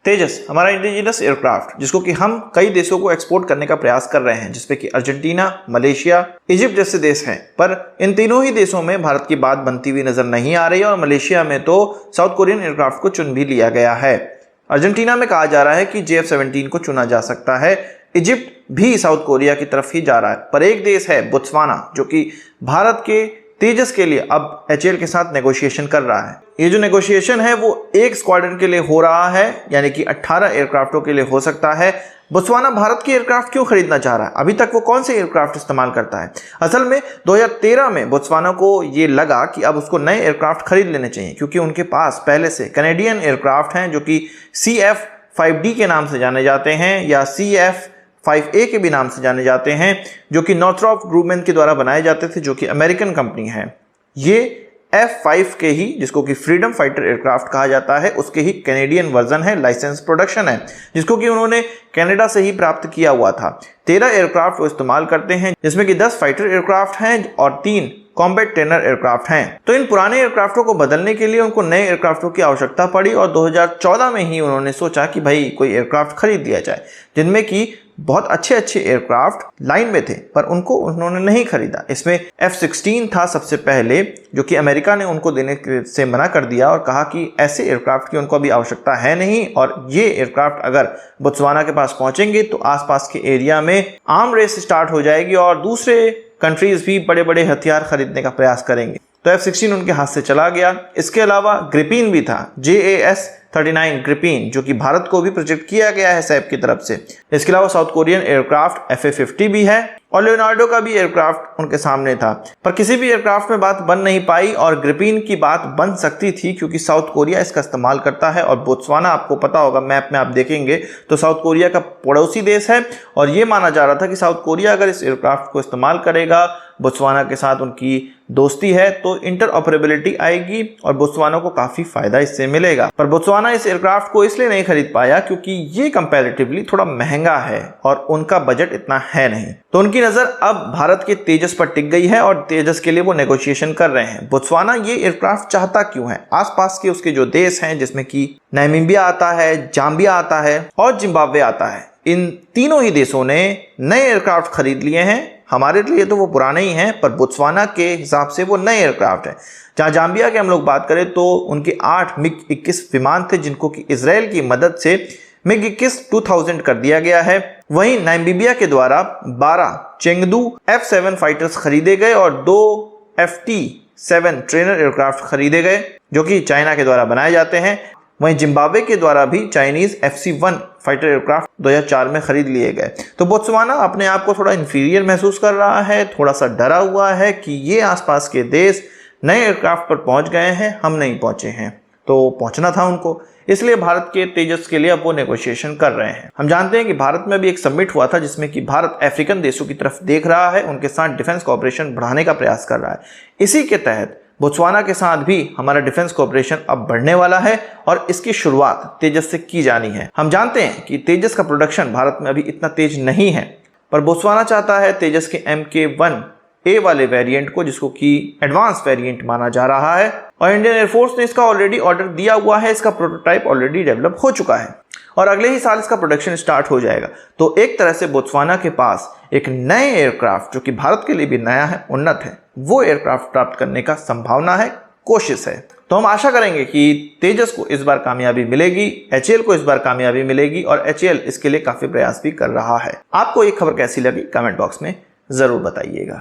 तेजस हमारा indigenous aircraft जिसको कि हम कई देशों को एक्सपोर्ट करने का प्रयास कर रहे हैं, जिसपे कि अर्जेंटीना, मलेशिया, इजिप्ट जैसे देश हैं। पर इन तीनों ही देशों में भारत की बात बनती हुई नजर नहीं आ रही है और मलेशिया में तो साउथ कोरियन एयरक्राफ्ट को चुन भी लिया गया है। अर्जेंटीना में कहा जा रहा है कि JF-17 को चुना जा सकता है। इजिप्ट भी साउथ कोरिया की तरफ ही जा रहा है। पर एक देश है बोत्सवाना, जो कि भारत के तेजस के लिए अब HAL के साथ नेगोशिएशन कर रहा है। ये जो नेगोशिएशन है वो एक स्क्वाड्रन के लिए हो रहा है, यानी कि 18 एयरक्राफ्टों के लिए हो सकता है। बोत्सवाना भारत की एयरक्राफ्ट क्यों खरीदना चाह रहा है? अभी तक वो कौन से एयरक्राफ्ट इस्तेमाल करता है? असल में 2013 में बोत्सवाना को ये लगा कि अब उसको नए एयरक्राफ्ट खरीद लेने चाहिए, क्योंकि उनके पास पहले से कैनेडियन एयरक्राफ्ट हैं जो कि CF-5D के नाम से जाने जाते हैं या CF-5A के भी नाम से जाने जाते हैं, जो कि नॉर्थरॉप ग्रूमैन के द्वारा बनाए जाते थे, जो कि अमेरिकन कंपनी है। ये F5 के ही, जिसको कि फ्रीडम फाइटर एयरक्राफ्ट कहा जाता है, उसके ही कैनेडियन वर्जन है, लाइसेंस प्रोडक्शन है, जिसको कि उन्होंने कनाडा से ही प्राप्त किया हुआ था। 13 एयरक्राफ्ट वो इस्तेमाल करते हैं, जिसमें कि 10 फाइटर एयरक्राफ्ट हैं और 3 कॉम्बैट ट्रेनर एयरक्राफ्ट हैं। तो इन पुराने एयरक्राफ्टों को बदलने के लिए उनको नए एयरक्राफ्टों की आवश्यकता पड़ी और 2014 में ही उन्होंने सोचा कि भाई कोई एयरक्राफ्ट खरीद लिया जाए, जिनमें कि बहुत अच्छे एयरक्राफ्ट लाइन में थे, पर उनको उन्होंने नहीं खरीदा। इसमें F-16 था सबसे पहले, जो कि अमेरिका ने उनको देने से मना कर दिया और कहा कि ऐसे एयरक्राफ्ट की उनको अभी आवश्यकता है नहीं, और ये एयरक्राफ्ट अगर बोत्सवाना के पास पहुंचेंगे तो आसपास के एरिया में आर्म रेस स्टार्ट हो जाएगी और दूसरे कंट्रीज भी बड़े बड़े हथियार खरीदने का प्रयास करेंगे। तो F-16 उनके हाथ से चला गया। इसके अलावा ग्रिपीन भी था, JAS-39 ग्रिपीन, जो कि भारत को भी प्रोजेक्ट किया गया है सैप की तरफ से। इसके अलावा साउथ कोरियन एयरक्राफ्ट FA-50 भी है और लियोनार्डो का भी एयरक्राफ्ट उनके सामने था। पर किसी भी एयरक्राफ्ट में बात बन नहीं पाई और ग्रिपीन की बात बन सकती थी, क्योंकि साउथ कोरिया इसका इस्तेमाल करता है और बोत्सवाना, आपको पता होगा मैप में आप देखेंगे तो साउथ कोरिया का पड़ोसी देश है और ये माना जा रहा था कि साउथ कोरिया अगर इस एयरक्राफ्ट को इस्तेमाल करेगा, बोत्सवाना के साथ उनकी दोस्ती है, तो इंटरऑपरेबिलिटी आएगी और बोत्सवाना को काफी फायदा इससे मिलेगा। पर बोत्सवाना इस एयरक्राफ्ट को इसलिए नहीं खरीद पाया क्योंकि ये कंपैरेटिवली थोड़ा महंगा है और उनका बजट इतना है नहीं। तो उनकी नजर अब भारत के तेजस पर टिक गई है और तेजस के लिए वो नेगोशिएशन कर रहे हैं। बोत्सवाना ये एयरक्राफ्ट चाहता क्यों है? आसपास के उसके जो देश हैं, जिसमें कि नामीबिया आता है, जाम्बिया आता है और जिम्बाब्वे आता है, इन तीनों ही देशों ने नए एयरक्राफ्ट खरीद लिए हैं। हमारे लिए तो वो पुराने ही हैं, पर बोत्सवाना के हिसाब से वो नए एयरक्राफ्ट हैं। जहाँ जाम्बिया की हम लोग बात करें तो उनके 8 MiG-21 विमान थे, जिनको कि इजराइल की मदद से MiG-21 2000 कर दिया गया है। वहीं नामीबिया के द्वारा 12 चेंगडू F-7 फाइटर्स खरीदे गए और 2 FT-7 ट्रेनर एयरक्राफ्ट खरीदे गए, जो कि चाइना के द्वारा बनाए जाते हैं। वहीं जिम्बाब्वे के द्वारा भी चाइनीज FC-1 फाइटर एयरक्राफ्ट 2004 में खरीद लिए गए। तो बोत्सवाना अपने आप को थोड़ा इंफीरियर महसूस कर रहा है, थोड़ा सा डरा हुआ है कि ये आसपास के देश नए एयरक्राफ्ट पर पहुंच गए हैं, हम नहीं पहुंचे हैं। तो पहुंचना था उनको, इसलिए भारत के तेजस के लिए अब वो नेगोशिएशन कर रहे हैं। हम जानते हैं कि भारत में भी एक समिट हुआ था, जिसमें कि भारत अफ्रीकन देशों की तरफ देख रहा है, उनके साथ डिफेंस कोऑपरेशन बढ़ाने का प्रयास कर रहा है। इसी के तहत बोत्सवाना के साथ भी हमारा डिफेंस कोऑपरेशन अब बढ़ने वाला है और इसकी शुरुआत तेजस से की जानी है। हम जानते हैं कि तेजस का प्रोडक्शन भारत में अभी इतना तेज नहीं है, पर बोत्सवाना चाहता है तेजस के MK-1A वाले वेरिएंट को, जिसको कि एडवांस वेरिएंट माना जा रहा है, और इंडियन एयरफोर्स ने इसका ऑलरेडी ऑर्डर दिया हुआ है। इसका प्रोटोटाइप ऑलरेडी डेवलप हो चुका है और अगले ही साल इसका प्रोडक्शन स्टार्ट हो जाएगा। तो एक तरह से बोत्सवाना के पास एक नए एयरक्राफ्ट, जो कि भारत के लिए भी नया है, उन्नत है, वो एयरक्राफ्ट प्राप्त करने का संभावना है, कोशिश है। तो हम आशा करेंगे कि तेजस को इस बार कामयाबी मिलेगी, HAL को इस बार कामयाबी मिलेगी और HAL इसके लिए काफी प्रयास भी कर रहा है। आपको ये खबर कैसी लगी कमेंट बॉक्स में जरूर बताइएगा।